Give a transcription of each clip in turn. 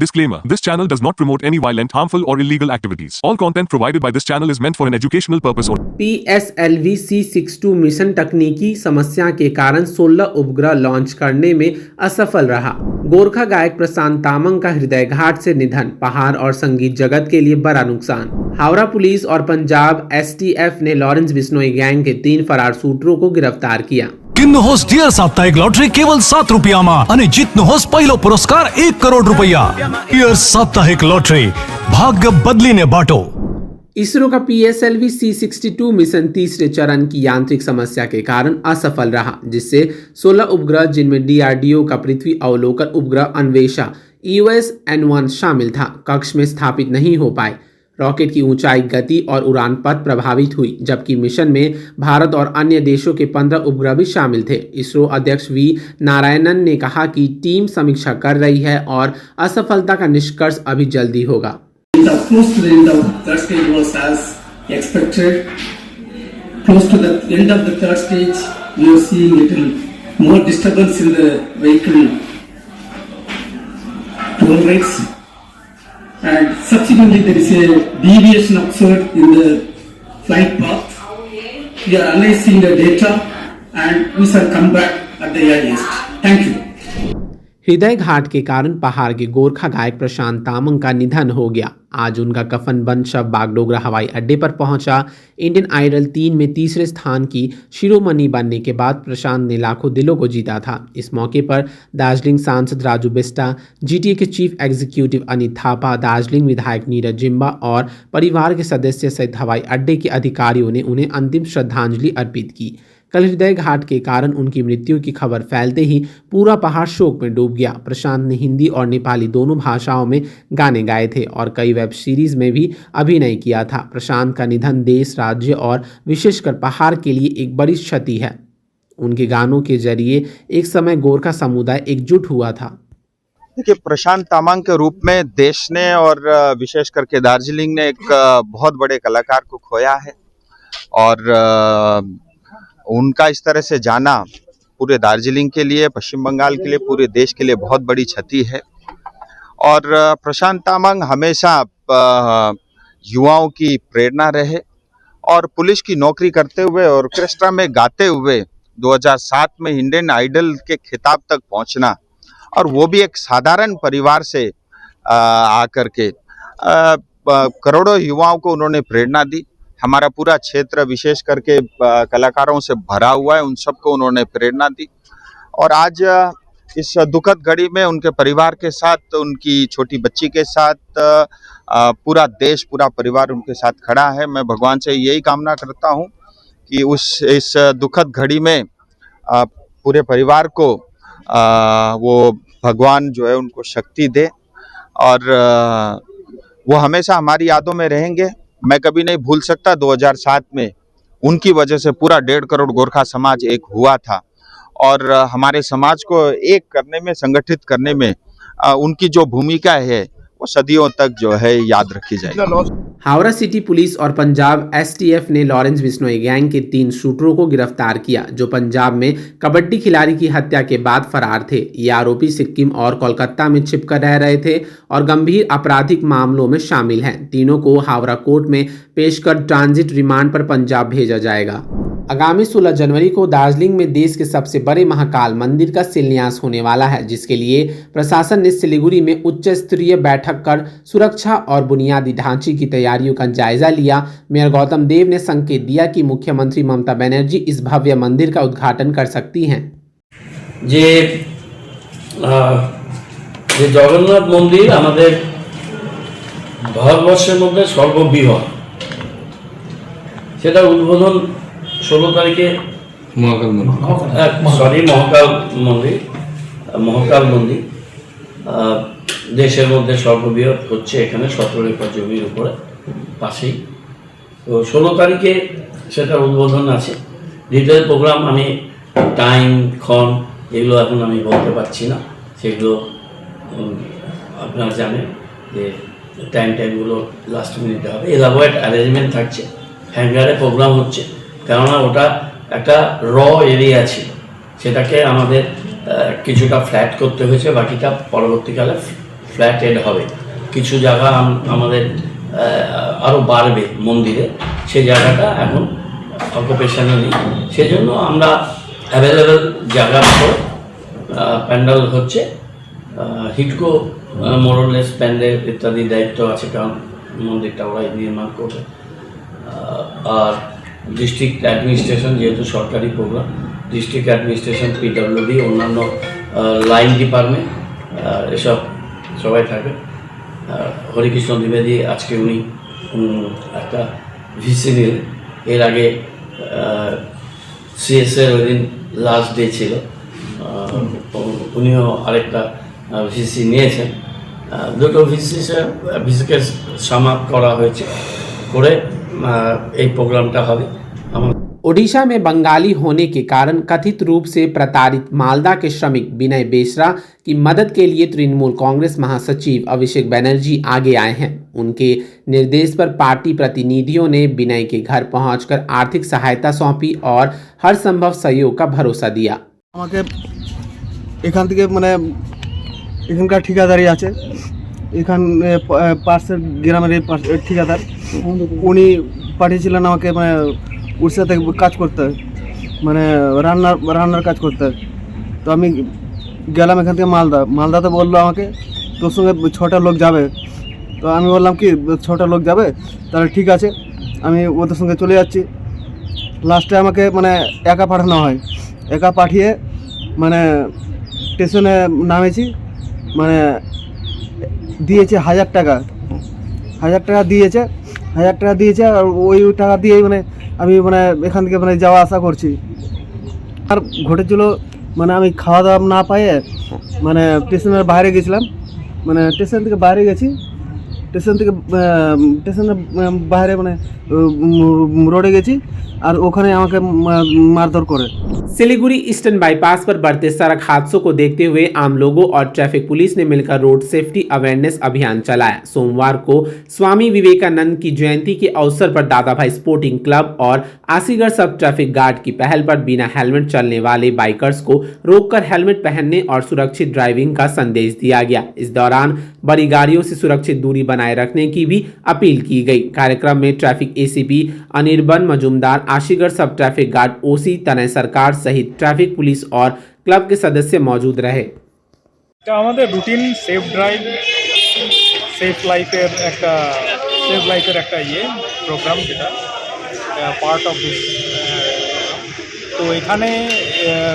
Disclaimer. This channel does not promote any violent, harmful or illegal activities. All content provided by this channel is meant for an educational purpose only. PSLV C62 mission तकनीकी समस्या के कारण 16 उपग्रह launch करने में असफल रहा। गोरखा गायक प्रशांत तामंग का हृदयघात से निधन, पहाड़ और संगीत जगत के लिए बड़ा नुकसान। हावड़ा पुलिस और पंजाब STF ने लॉरेंस बिश्नोई गैंग के 3 फरार शूटरों को गिरफ्तार किया। કિન્નુ હોસ ડિયર સાપ્તાહિક લોટરી કેવલ 7 રૂપિયામાં અને જીતનો હોસ પહેલો પુરસ્કાર 1 કરોડ રૂપિયા। ડિયર સાપ્તાહિક લોટરી, ભાગ્ય બદલીને બાટો। इसरो का PSLV C62 मिशन तीसरे चरण की यांत्रिक समस्या के कारण असफल रहा, जिससे 16 उपग्रह जिनमें DRDO का पृथ्वी अवलोकन उपग्रह अन्वेषा EOS-N1 शामिल था, कक्ष में स्थापित नहीं हो पाए। रॉकेट की ऊंचाई, गति और उड़ान पथ प्रभावित हुई, जबकि मिशन में भारत और अन्य देशों के 15 उपग्रह भी शामिल थे। इसरो अध्यक्ष V नारायणन ने कहा कि टीम समीक्षा कर रही है और असफलता का निष्कर्ष अभी जल्दी होगा। Close to the end of the third stage was as expected. Close to the end of the third stage, we are seeing little more disturbance in the vehicle toll rates. And subsequently there is a deviation observed in the flight path. We are analyzing the data and we shall come back at the earliest. Thank you. हृदयघात के कारण पहाड़ के गोरखा गायक प्रशांत तामंग का निधन हो गया। आज उनका कफन बंद शव बागडोगरा हवाई अड्डे पर पहुंचा। इंडियन आइडल 3 में तीसरे स्थान की शिरोमणि बनने के बाद प्रशांत ने लाखों दिलों को जीता था। इस मौके पर दार्जिलिंग सांसद राजू बिस्टा, GTA के चीफ एग्जीक्यूटिव अनित थापा, दार्जिलिंग विधायक नीरज जिम्बा और परिवार के सदस्य सहित हवाई अड्डे के अधिकारियों ने उन्हें अंतिम श्रद्धांजलि अर्पित की। कल हृदयघात के कारण उनकी मृत्यु की खबर फैलते ही पूरा पहाड़ शोक में डूब गया। प्रशांत ने हिंदी और नेपाली दोनों भाषाओं में गाने गाए थे और कई वेब सीरीज में भी अभिनय किया था। प्रशांत का निधन देश, राज्य और विशेषकर पहाड़ के लिए एक बड़ी क्षति है। उनके गानों के जरिए एक समय गोरखा समुदाय एकजुट हुआ था। देखिए, प्रशांत तामंग के रूप में देश ने और विशेष करके दार्जिलिंग ने एक बहुत बड़े कलाकार को खोया है और उनका इस तरह से जाना पूरे दार्जिलिंग के लिए, पश्चिम बंगाल के लिए, पूरे देश के लिए बहुत बड़ी क्षति है। और प्रशांत तामंग हमेशा युवाओं की प्रेरणा रहे और पुलिस की नौकरी करते हुए ऑर्केस्ट्रा में गाते हुए 2007 में इंडियन आइडल के खिताब तक पहुंचना, और वो भी एक साधारण परिवार से आकर के करोड़ों युवाओं को उन्होंने प्रेरणा दी। हमारा पूरा क्षेत्र विशेष करके कलाकारों से भरा हुआ है, उन सबको उन्होंने प्रेरणा दी। और आज इस दुखद घड़ी में उनके परिवार के साथ, उनकी छोटी बच्ची के साथ पूरा देश, पूरा परिवार उनके साथ खड़ा है। मैं भगवान से यही कामना करता हूं कि इस दुखद घड़ी में पूरे परिवार को वो भगवान जो है उनको शक्ति दे और वो हमेशा हमारी यादों में रहेंगे। मैं कभी नहीं भूल सकता 2007 में उनकी वजह से पूरा 1.5 करोड़ गोरखा समाज एक हुआ था और हमारे समाज को एक करने में, संगठित करने में उनकी जो भूमिका है वो सदियों तक जो है याद रखी जाएगी। हावड़ा सिटी पुलिस और पंजाब STF ने लॉरेंस बिश्नोई गैंग के 3 शूटरों को गिरफ्तार किया, जो पंजाब में कबड्डी खिलाड़ी की हत्या के बाद फरार थे। ये आरोपी सिक्किम और कोलकाता में छिपकर रह रहे थे और गंभीर आपराधिक मामलों में शामिल हैं। तीनों को हावड़ा कोर्ट में पेश कर ट्रांजिट रिमांड पर पंजाब भेजा जाएगा। आगामी 16 जनवरी को दार्जिलिंग में देश के सबसे बड़े महाकाल मंदिर का शिलान्यास होने वाला है, जिसके लिए प्रशासन ने सिलीगुड़ी में उच्च स्तरीय बैठक कर सुरक्षा और बुनियादी ढांचे की तैयारियों का जायजा लिया। मेयर गौतम देव ने संकेत दिया कि मुख्यमंत्री ममता बनर्जी इस भव्य मंदिर का उद्घाटन कर सकती हैं। যে জগন্নাথ মন্দির আমাদের ভারতবর্ষের মধ্যে সর্ববৃহৎ, সেটা উদ্বোধন 16 তারিখে মহাকাল মন্দির দেশের মধ্যে সর্ববৃহৎ হচ্ছে এখানে 17 একর জমির উপরে পাশেই। তো 16 তারিখে সেটা উদ্বোধন আছে। ডিটেল প্রোগ্রাম আমি টাইম ক্ষণ এগুলো এখন আমি বলতে পারছি না, সেগুলো আপনারা জানেন যে টাইমগুলো লাস্ট মিনিটে হবে। এলাবোরেট অ্যারেঞ্জমেন্ট থাকছে, হ্যাঙ্গারে প্রোগ্রাম হচ্ছে, কেননা ওটা একটা র এরিয়া ছিল, সেটাকে আমাদের কিছুটা ফ্ল্যাট করতে হয়েছে, বাকিটা পরবর্তীকালে ফ্ল্যাট এড হবে, কিছু জায়গা আমাদের আরও বাড়বে মন্দিরে, সেই জায়গাটা এখন অকুপেশনে নেই। সেজন্য আমরা অ্যাভেলেবেল জায়গার উপর প্যান্ডেল হচ্ছে। হিটকো মোরলেস প্যান্ডেল ইত্যাদি দায়িত্ব আছে, কারণ মন্দিরটা ওরাই নির্মাণ করবে। আর ডিস্ট্রিক্ট অ্যাডমিনিস্ট্রেশন, যেহেতু সরকারি প্রোগ্রাম, ডিস্ট্রিক্ট অ্যাডমিনিস্ট্রেশন, পিডব্লিউডি, অন্যান্য লাইন ডিপার্টমেন্ট এসব সবাই থাকবে। হরিকৃষ্ণ দ্বিবেদী আজকে উনি একটা ভিসি নিলেন, এর আগে সিএসের ওই দিন লাস্ট ডে ছিল, উনিও আরেকটা ভিসি নিয়েছেন। দুটো ভিসিকে সামাপ করা হয়েছে, করে এই প্রোগ্রামটা হবে। ओडिशा में बंगाली होने के कारण कथित रूप से प्रताड़ित मालदा के श्रमिक विनय बेसरा की मदद के लिए तृणमूल कांग्रेस महासचिव अभिषेक बनर्जी आगे आए हैं। उनके निर्देश पर पार्टी प्रतिनिधियों ने विनय के घर पहुंचकर आर्थिक सहायता सौंपी और हर संभव सहयोग का भरोसा दिया। আমাকে এখান থেকে মানে এখানকার ঠিকাদারি আছে, এখানে পার্সের গ্রামের এই ঠিকাদার, উনি পাঠিয়েছিলেন আমাকে মানে ওর সাথে কাজ করতে, মানে রান্নার কাজ করতে। তো আমি গেলাম এখান থেকে মালদাতে বললো আমাকে তোর সঙ্গে 6টা লোক যাবে। তো আমি বললাম কি 6টা লোক যাবে, তাহলে ঠিক আছে আমি ওদের সঙ্গে চলে যাচ্ছি। লাস্টে আমাকে মানে একা পাঠানো হয়, একা পাঠিয়ে মানে স্টেশনে নামেছি, মানে দিয়েছে 1000 টাকা, 1000 টাকা দিয়েছে, 1000 টাকা দিয়েছে। আর ওই টাকা দিয়েই মানে আমি মানে এখান থেকে মানে যাওয়া আসা করছি। আর ঘটেছিল মানে আমি খাওয়া দাওয়া না পাইয়ে মানে স্টেশনের বাইরে গেছিলাম, মানে স্টেশন থেকে বাইরে গেছি, স্টেশনের বাইরে মানে রোডে গেছি, আর ওখানে আমাকে মারধর করে। सिलीगुड़ी ईस्टर्न बाईपास पर बढ़ते सड़क हादसों को देखते हुए आम लोगों और ट्रैफिक पुलिस ने मिलकर रोड सेफ्टी अवेयरनेस अभियान चलाया। सोमवार को स्वामी विवेकानंद की जयंती के अवसर पर दादा भाई स्पोर्टिंग क्लब और आसीगढ़ सब ट्रैफिक गार्ड की पहल पर बिना हेलमेट चलने वाले बाइकर्स को रोककर हेलमेट पहनने और सुरक्षित ड्राइविंग का संदेश दिया गया। इस दौरान बड़ी गाड़ियों से सुरक्षित दूरी बनाए रखने की भी अपील की गई। कार्यक्रम में ट्रैफिक एसीपी अनिर्बन मजुमदार, आशीगढ़ सब ट्रैफिक गार्ड ओसी तनय सरकार सहित ट्रैफिक पुलिस और क्लब के सदस्य मौजूद रहे। এটা আমাদের রুটিন সেফ ড্রাইভ, সেফ লাইফের একটা প্রোগ্রাম, যেটা পার্ট অফ দিস। তো এখানে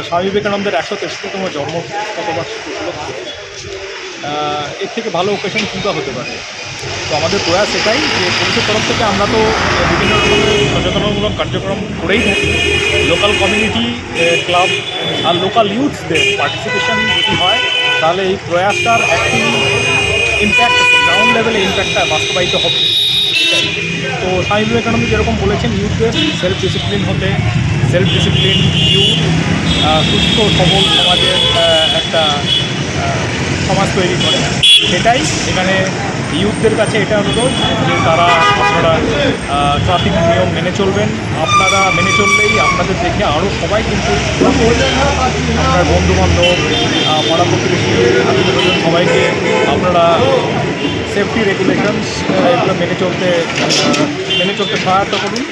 স্বামী বিবেকানন্দের 163তম জন্ম শতবার্ষিকী উপলক্ষে এর থেকে ভালো ওকেশন চিন্তা হতে পারে। তো আমাদের প্রয়াস এটাই যে পুলিশের তরফ থেকে আমরা তো বিভিন্ন রকমের সচেতনতামূলক কার্যক্রম করেই থাকি। লোকাল কমিউনিটি ক্লাব আর লোকাল ইউথসদের পার্টিসিপেশন যদি হয়, তাহলে এই প্রয়াসটার একটি ইম্প্যাক্ট, গ্রাউন্ড লেভেলে ইম্প্যাক্টটা বাস্তবায়িত হবে। তো স্বামী বিবেকানন্দ যেরকম বলেছেন, ইউথদের সেলফ ডিসিপ্লিন হতে, সেলফ ডিসিপ্লিন ইউথ সুস্থ সবল সমাজের একটা সমাজ তৈরি করে। সেটাই এখানে ইউথদের কাছে এটা অনুরোধ যে আপনারা ট্রাফিক নিয়ম মেনে চলবেন। আপনারা মেনে চললেই আপনাদের দেখে আরও সবাই কিন্তু আপনার বন্ধুবান্ধব, পাড়া প্রতিবেশী, আত্মীয়স্বজন সবাইকে আপনারা সেফটি রেগুলেশনস এগুলো মেনে চলতে সহায়তা করুন,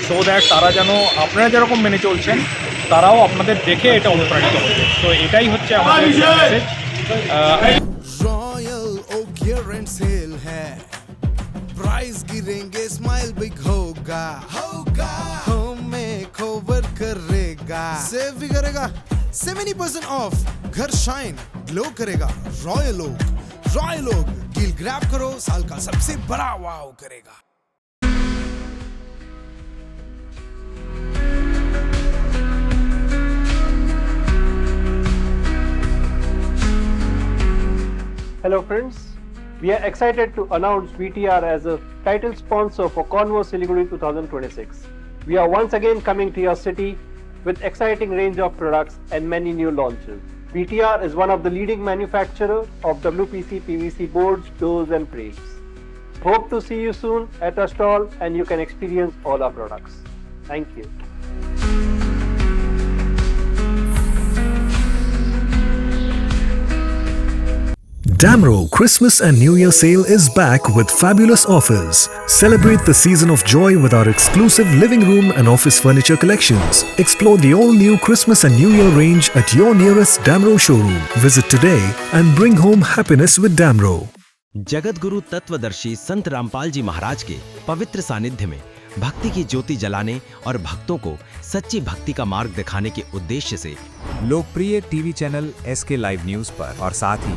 সো দ্যাট তারা যেন আপনারা যেরকম মেনে চলছেন তারাও আপনাদের দেখে এটা অনুপ্রাণিত হবে। তো এটাই হচ্ছে আমাদের message. Royal Oak year end sale है, प्राइस गिरेंगे, स्माइल बिग होगा, होम मेकओवर करेगा, सेव भी करेगा, 70% ऑफ, घर शाइन ग्लो करेगा। रॉयल ओक डील ग्रैब करो, साल का सबसे बड़ा वाव करेगा। Hello friends, we are excited to announce VTR as a title sponsor for Convo Siliguri 2026. We are once again coming to your city with exciting range of products and many new launches. VTR is one of the leading manufacturers of WPC PVC boards, doors and frames. Hope to see you soon at our stall and you can experience all our products. Thank you. Damro Christmas and New Year sale is back with fabulous offers. Celebrate the season of joy with our exclusive living room and office furniture collections. Explore the all-new Christmas and New Year range at your nearest Damro showroom. Visit today and bring home happiness with Damro. Jagat Guru तत्वदर्शी संत रामपाल जी महाराज के पवित्र सानिध्य में भक्ति की ज्योति जलाने और भक्तों को सच्ची भक्ति का मार्ग दिखाने के उद्देश्य से लोकप्रिय TV channel SK live news पर और साथ ही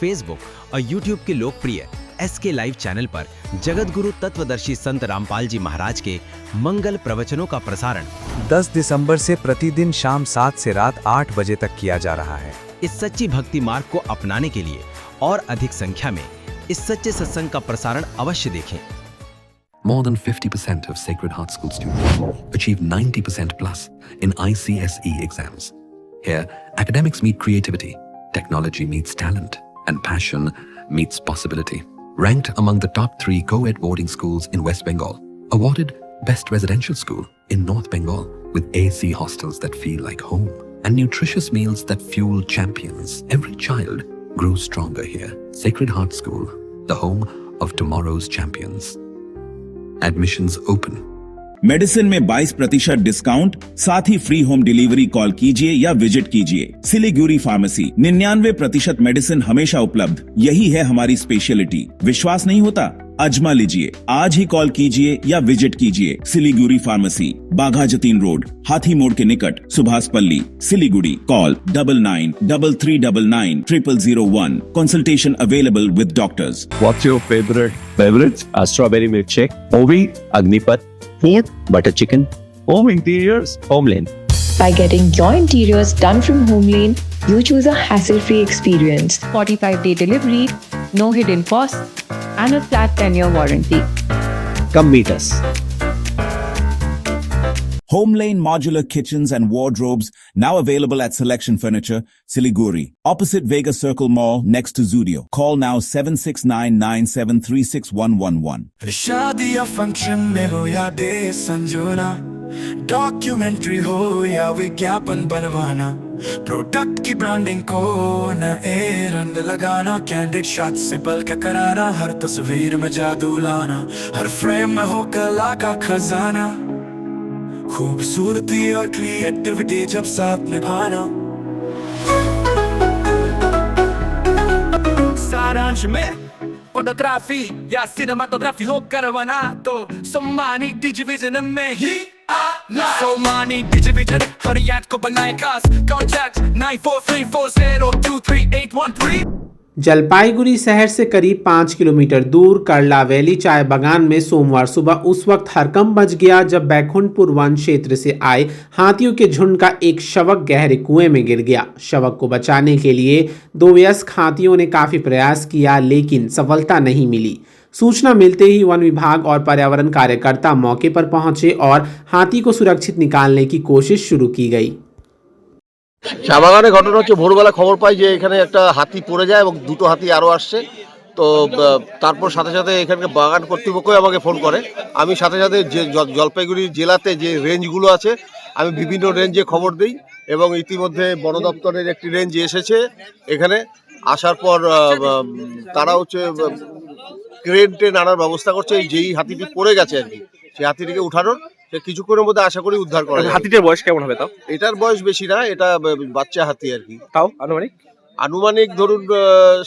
फेसबुक और यूट्यूब के लोकप्रिय SK लाइव चैनल पर जगत गुरु तत्वदर्शी संत रामपाल जी महाराज के मंगल प्रवचनों का प्रसारण 10 दिसंबर से प्रतिदिन शाम 7 से रात 8 बजे तक किया जा रहा है। इस सच्ची भक्ति मार्ग को अपनाने के लिए और अधिक संख्या में इस सच्चे सत्संग का प्रसारण अवश्य देखें। More than 50% of Sacred Heart School students achieve 90% plus in ICSE exams. Here, academics meet creativity, technology meets talent, and passion meets possibility. Ranked among the top 3 co-ed boarding schools in West Bengal. Awarded Best Residential School in North Bengal with AC hostels that feel like home and nutritious meals that fuel champions. Every child grows stronger here. Sacred Heart School, the home of tomorrow's champions. Admissions open. Medicine में 22% discount, साथ ही free home delivery. Call कीजिए या visit कीजिए। Siliguri pharmacy 99% medicine हमेशा उपलब्ध। यही है हमारी स्पेशलिटी। विश्वास नहीं होता? अजमा लीजिए। आज ही कॉल कीजिए या विजिट कीजिए। सिलीगुड़ी फार्मेसी, बाघा जतीन रोड, हाथी मोड़ के निकट, सुभाष पल्ली, Siliguri. Call 9933990001। Consultation available with doctors. What's your favorite beverage? Strawberry milkshake. Ovi, Agnipat. Food, butter chicken. Home interiors, Homelane. By getting your interiors done from Homelane, you choose a hassle-free experience. 45-day delivery, no hidden costs, and a flat 10-year warranty. Come meet us. Homelane Modular Kitchens and Wardrobes, now available at Selection Furniture, Siliguri. Opposite Vega Circle Mall, next to Zudio. Call now 7699736111. शादी या function में हो या day संजोना, documentary हो या विज्ञापन बनवाना, product की ब्रांडिंग को नए रंग लगाना, कैंडिड शॉट से बल्कि कराना, हर तस्वीर में जादू लाना, हर फ्रेम में हो कला का खजाना, खूबसूरती और क्रिएटिविटी जब साथ निभाना। सारांश में फोटोग्राफी या सिनेमाटोग्राफी हो करवाना तो सोमानी डिजिविजन में ही आना। सोमानी डिजिविजन फरियाद को बनाए खास। कॉन्टैक्ट 9434023813। जलपाईगुड़ी शहर से करीब 5 किलोमीटर दूर करला वैली चाय बागान में सोमवार सुबह उस वक्त हड़कंप मच गया जब बैकुंठपुर वन क्षेत्र से आए हाथियों के झुंड का एक शवक गहरे कुएं में गिर गया। शवक को बचाने के लिए 2 वयस्क हाथियों ने काफी प्रयास किया लेकिन सफलता नहीं मिली। सूचना मिलते ही वन विभाग और पर्यावरण कार्यकर्ता मौके पर पहुंचे और हाथी को सुरक्षित निकालने की कोशिश शुरू की गई। চা বাগানে ঘটনা হচ্ছে ভোরবেলা খবর পাই যে এখানে একটা হাতি পড়ে যায় এবং 2টো হাতি আরও আসছে। তো তারপর সাথে সাথে এখানকার বাগান কর্তৃপক্ষই আমাকে ফোন করে। আমি সাথে সাথে যে জলপাইগুড়ি জেলাতে যে রেঞ্জগুলো আছে আমি বিভিন্ন রেঞ্জে খবর দিই এবং ইতিমধ্যে বন দপ্তরের একটি রেঞ্জ এসেছে এখানে। আসার পর তারা হচ্ছে ক্রেন ট্রেন আনার ব্যবস্থা করছে। যেই হাতিটি পড়ে গেছে আর কি সেই হাতিটিকে উঠানোর কিছুক্ষণের মধ্যে আশা করি উদ্ধার করা যাবে। হাতিটার বয়স কেমন হবে তাও? এটার বয়স বেশি না, এটা বাচ্চা হাতি আর কি। তাও আনুমানিক ধরুন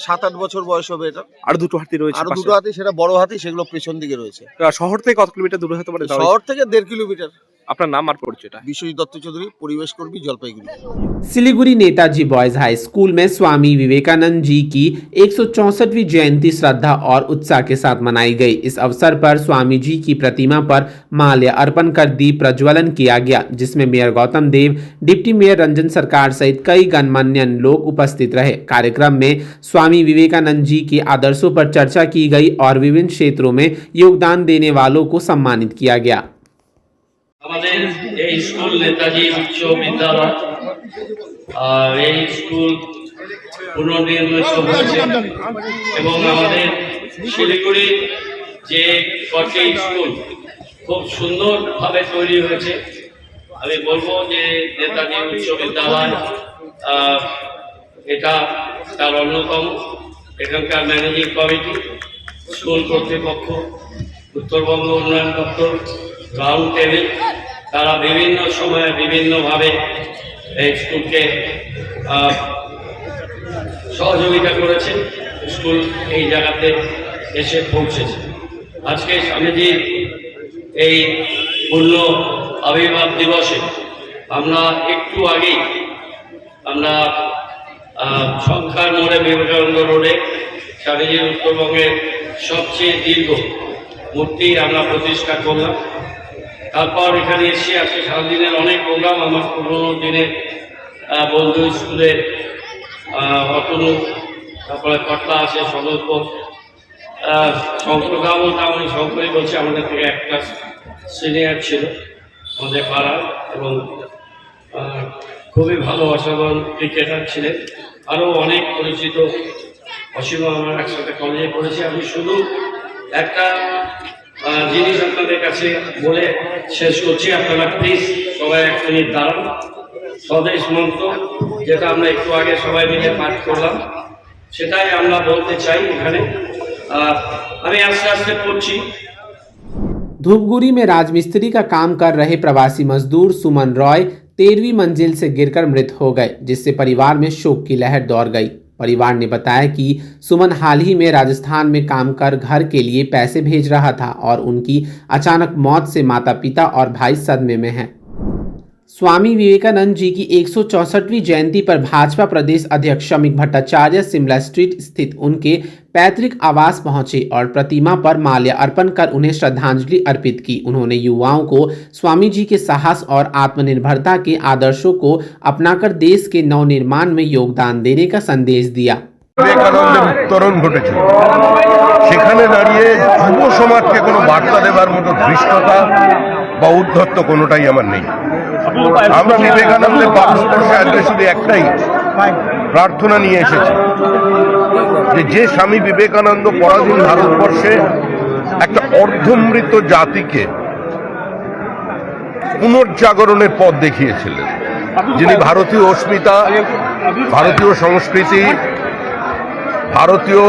7-8 বছর বয়স হবে এটা। আর 2টো হাতি রয়েছে। আর 2টো হাতি সেটা বড় হাতি, সেগুলো পেছন দিকে রয়েছে। শহর থেকে কত কিলোমিটার দূরে হতে পারে? শহর থেকে 1.5 কিলোমিটাर। আপনার নাম আর পরিচয়টা? বিশ্বজিৎ দত্ত চৌধুরী, পরিবেশ কর্মী, Jalpaiguri. Siliguri Netaji boys high school में स्वामी विवेकानंद जी की 164वीं जयंती श्रद्धा और उत्साह के साथ मनाई गई। इस अवसर पर स्वामी जी की प्रतिमा पर माल्य अर्पण कर दीप प्रज्वलन किया गया जिसमें मेयर गौतम देव, डिप्टी मेयर रंजन सरकार सहित कई गणमान्य लोग उपस्थित रहे। कार्यक्रम में स्वामी विवेकानंद जी के आदर्शों पर चर्चा की गई और विभिन्न क्षेत्रों में योगदान देने वालों को सम्मानित किया गया। আমাদের এই স্কুল নেতাজি উচ্চ বিদ্যালয় আর এই স্কুল পুনর্নির্মিত হয়েছে এবং আমাদের শিলিগুড়ি যে কটি স্কুল খুব সুন্দরভাবে তৈরি হয়েছে। আমি বলবো যে নেতাজি উচ্চ বিদ্যালয় এটা তার অন্যতম এখানকার ম্যানেজিং কমিটি, স্কুল কর্তৃপক্ষ, উত্তরবঙ্গ উন্নয়ন দপ্তর, রাউন্ড টেবিল, তারা বিভিন্ন সময়ে বিভিন্নভাবে এই স্কুলকে সহযোগিতা করেছেন। স্কুল এই জায়গাতে এসে পৌঁছেছে। আজকে স্বামীজির এই পূর্ণ আবির্ভাব দিবসে আমরা একটু আগেই আমরা সংখ্যার মোড়ে বিবেকানন্দ রোডে স্বামীজির উত্তরবঙ্গের সবচেয়ে দীর্ঘ মূর্তি আমরা প্রতিষ্ঠা করলাম। তারপর এখানে এসে আজকে সারাদিনের অনেক প্রোগ্রাম, আমার পুরোনো দিনের বন্ধু স্কুলের অতনু, তারপরে কটলা আছে, সদস্য শঙ্করগাঁও, আমি শঙ্করই বলছি, আমাদের থেকে একটা সিনিয়র ছিল আমাদের পাড়ার এবং খুবই ভালো অসাধারণ ক্রিকেটার ছিলেন। আরও অনেক পরিচিত অসীমা আমার একসাথে কলেজে পড়েছি। আমি শুধু একটা জিনিস আপনাদের কাছে বলে শেষ করছি, আপনারা প্লিজ সবাই এক মিনিট দাঁড়ান। স্বদেশ মন্ত্র যেটা আমরা একটু আগে সবাই মিলে পাঠ করলাম, সেটাই আমরা বলতে চাই এখানে। আমি আস্তে আস্তে পড়ছি। धूपगुड़ी में राजमिस्त्री का काम कर रहे प्रवासी मजदूर सुमन रॉय 13वीं मंजिल से गिरकर मृत हो गए, जिससे परिवार में शोक की लहर दौड़ गई। परिवार ने बताया कि सुमन हाल ही में राजस्थान में काम कर घर के लिए पैसे भेज रहा था और उनकी अचानक मौत से माता पिता और भाई सदमे में हैं। स्वामी विवेकानंद जी की 164वीं जयंती पर भाजपा प्रदेश अध्यक्ष शमीक भट्टाचार्य शिमला स्ट्रीट स्थित उनके पैतृक आवास पहुंचे और प्रतिमा पर माल्य अर्पण कर उन्हें श्रद्धांजलि अर्पित की। उन्होंने युवाओं को स्वामी जी के साहस और आत्मनिर्भरता के आदर्शों को अपनाकर देश के नवनिर्माण में योगदान देने का संदेश दिया। বিবেকানন্দের উত্তরণ ঘটেছিল, সেখানে দাঁড়িয়ে যুব সমাজকে কোনো বার্তা দেবার মতো ধৃষ্টতা বা উদ্ধত্ত কোনোটাই আমার নেই। আমরা বিবেকানন্দের ভারতবর্ষে আজকে শুধু একটাই প্রার্থনা নিয়ে এসেছি, যে স্বামী বিবেকানন্দ পরাধীন ভারতবর্ষে একটা অর্ধমৃত জাতিকে পুনর্জাগরণের পথ দেখিয়েছিলেন, যিনি ভারতীয় অস্মিতা, ভারতীয় সংস্কৃতি, ভারতীয়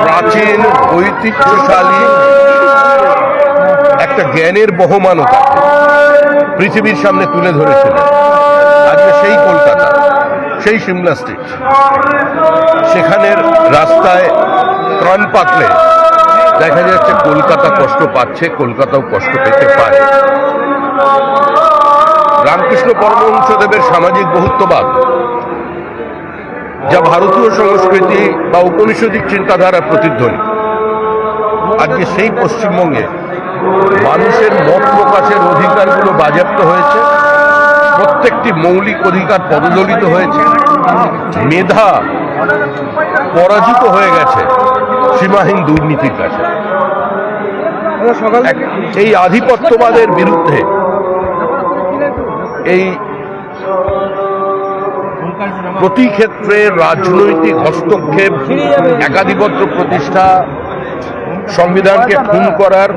প্রাচীন ঐতিহ্যশালী একটা জ্ঞানের বহমানতা পৃথিবীর সামনে তুলে ধরেছিলেন। আজকে সেই কলকাতা, সেই সিমলা স্ট্রিট, সেখানের রাস্তায় প্রাণ পাতলে দেখা যাচ্ছে কলকাতা কষ্ট পাচ্ছে, কলকাতাও কষ্ট পেতে পারে। রামকৃষ্ণ পরমহংসদেবের সামাজিক বহুত্ববাদ, যা ভারতীয় সংস্কৃতি বা ঔপনিষদিক চিন্তাধারার প্রতিধ্বনি, আজকে সেই পশ্চিমবঙ্গে মানুষের মত প্রকাশের অধিকারগুলো বাজেয়াপ্ত হয়েছে, প্রত্যেকটি মৌলিক অধিকার পদদলিত হয়েছে, মেধা পরাজিত হয়ে গেছে সীমাহীন দুর্নীতির কাছে। এই আধিপত্যবাদের বিরুদ্ধে এই প্রতি ক্ষেত্রে রাজনৈতিক হস্তক্ষেপ, একাধিপত্য প্রতিষ্ঠা, সংবিধানকে খুন করার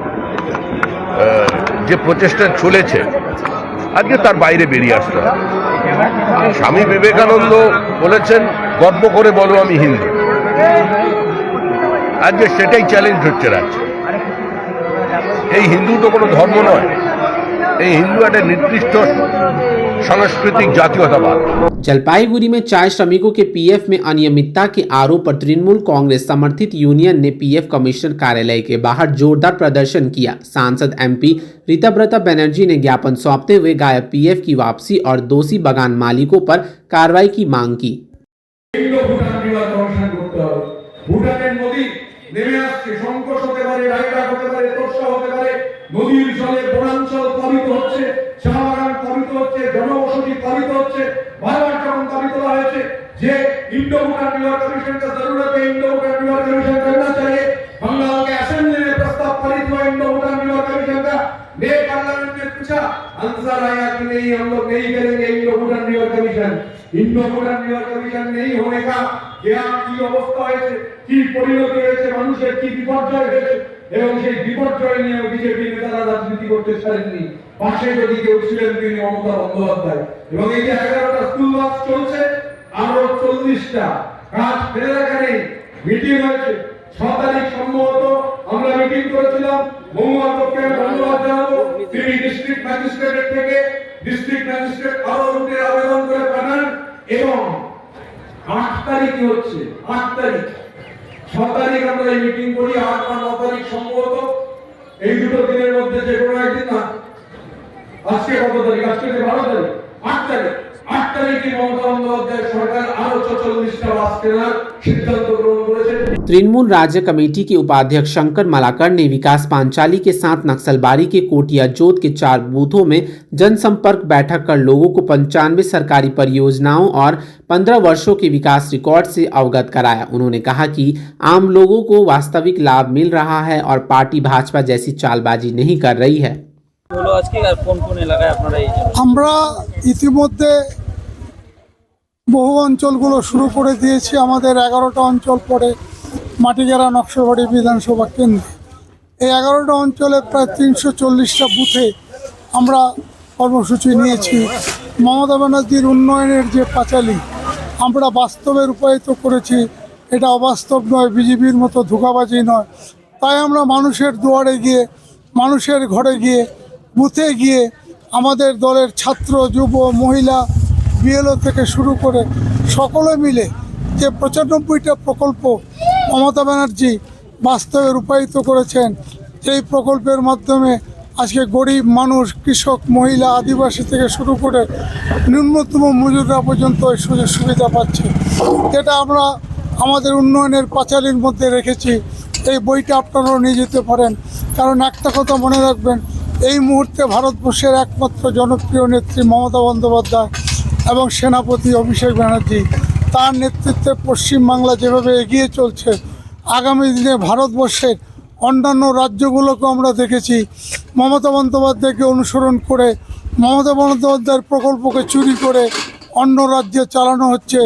যে প্রচেষ্টা চলেছে, আজকে তার বাইরে বেরিয়ে আসতে হবে। স্বামী বিবেকানন্দ বলেছেন, গর্ব করে বলো আমি হিন্দু। আজকে সেটাই চ্যালেঞ্জ হচ্ছে রাজ্যে। এই হিন্দু তো কোনো ধর্ম নয়, এই হিন্দু একটা নির্দিষ্ট सांस्कृतिक जातीयतावाद। जलपाईगुड़ी में चाय श्रमिकों के पीएफ में अनियमितता के आरोप पर तृणमूल कांग्रेस समर्थित यूनियन ने पीएफ कमिश्नर कार्यालय के बाहर जोरदार प्रदर्शन किया। सांसद एमपी रीताब्रता बनर्जी ने ज्ञापन सौंपते हुए गायब पीएफ की वापसी और दोषी बागान मालिकों पर कार्रवाई की मांग की। নদীর জলে বনাঞ্চল প্লাবিত হচ্ছে, চা বাগান প্লাবিত হচ্ছে, জনবসতি প্লাবিত হচ্ছে। বারবার যখন দাবি তোলা হয়েছে যে इंडो भूटान रिवर कमीशन का जरूरत है, इंडो भूटान रिवर कमीशन करना चाहिए, बंगाल के असेंबली में प्रस्ताव पारित हुआ इंडो भूटान रिवर कमीशन का। मैं पार्लियामेंट में पूछा, आंसर आया कि नहीं, हम लोग नहीं करेंगे Indo Bhutan river commission. Indo Bhutan river commission नहीं होने का क्या की अवस्था হয়েছে, কি পরিণতি হয়েছে, মানুষের কি বিপর্যয় হয়েছে, এবং সেই বিপর্যয় নিয়ে বিজেপি নেতারা রাজনীতি করতে ছাড়েননি। পাশে যদি কেউ ছিলেন তিনি মমতা বন্দ্যোপাধ্যায়। এবং এই যে 11টা স্কুল বাস চলছে, আরো 40টা কাজ ফেলে রাখা নেই। মিটিং হয়েছে 6 তারিখ সম্ভবত আমরা মিটিং করেছিলাম। মহুয়া পক্ষে ধন্যবাদ জানাবো, তিনি ডিস্ট্রিক্ট ম্যাজিস্ট্রেটের থেকে ডিস্ট্রিক্ট ম্যাজিস্ট্রেট আরো রুটের আবেদন করে পাঠান এবং 8 তারিখে হচ্ছে 8 তারিখ 6 তারিখ আমরা এই মিটিং করি, 8 বা 9 তারিখ সম্ভবত এই দুটো দিনের মধ্যে যে কোনো একদিন না। আজকে কত তারিখ? আজকে 12 তারিখ, 8 তারিখ। 8 তারিখে মমতা বন্দ্যোপাধ্যায় সরকার আরো 44টা বাস কেনার সিদ্ধান্ত গ্রহণ করেছে। तृणमूल राज्य कमेटी के उपाध्यक्ष शंकर मालाकर ने विकास पांचाली के साथ नक्सलबारी के कोटिया जोत के 4 बूथों में जनसंपर्क बैठक कर लोगों को 95 सरकारी परियोजनाओं और 15 वर्षों के विकास रिकॉर्ड से अवगत कराया। उन्होंने कहा कि आम लोगों को वास्तविक लाभ मिल रहा है और पार्टी भाजपा जैसी चालबाजी नहीं कर रही है। আমরা ইতিমধ্যে বহু অঞ্চলগুলো শুরু করে দিয়েছি। আমাদের 11টা অঞ্চল পড়ে মাটিগেরা নকশালবাড়ি বিধানসভা কেন্দ্রে। এই 11টা অঞ্চলে প্রায় 340টা বুথে আমরা কর্মসূচি নিয়েছি। মমতা ব্যানার্জির উন্নয়নের যে পাঁচালী আমরা বাস্তবে রূপায়িত করেছি, এটা অবাস্তব নয়, বিজেপির মতো ধোঁকাবাজি নয়। তাই আমরা মানুষের দুয়ারে গিয়ে, মানুষের ঘরে গিয়ে, বুথে গিয়ে আমাদের দলের ছাত্র, যুব, মহিলা, বিএলও থেকে শুরু করে সকলে মিলে যে 95টা প্রকল্প মমতা ব্যানার্জি বাস্তবে রূপায়িত করেছেন, এই প্রকল্পের মাধ্যমে আজকে গরিব মানুষ, কৃষক, মহিলা, আদিবাসী থেকে শুরু করে ন্যূনতম মজুররা পর্যন্ত এই সুযোগ সুবিধা পাচ্ছে। যেটা আমরা আমাদের উন্নয়নের পাঁচালীর মধ্যে রেখেছি। এই বইটা আপনারাও নিয়ে যেতে পারেন, কারণ একটা কথা মনে রাখবেন, এই মুহূর্তে ভারতবর্ষের একমাত্র জনপ্রিয় নেত্রী মমতা বন্দ্যোপাধ্যায় এবং সেনাপতি অভিষেক ব্যানার্জি, তার নেতৃত্বে পশ্চিমবাংলা যেভাবে এগিয়ে চলছে, আগামী দিনে ভারতবর্ষের অন্যান্য রাজ্যগুলোকে আমরা দেখেছি মমতা বন্দ্যোপাধ্যায়কে অনুসরণ করে, মমতা বন্দ্যোপাধ্যায়ের প্রকল্পকে চুরি করে অন্য রাজ্যে চালানো হচ্ছে।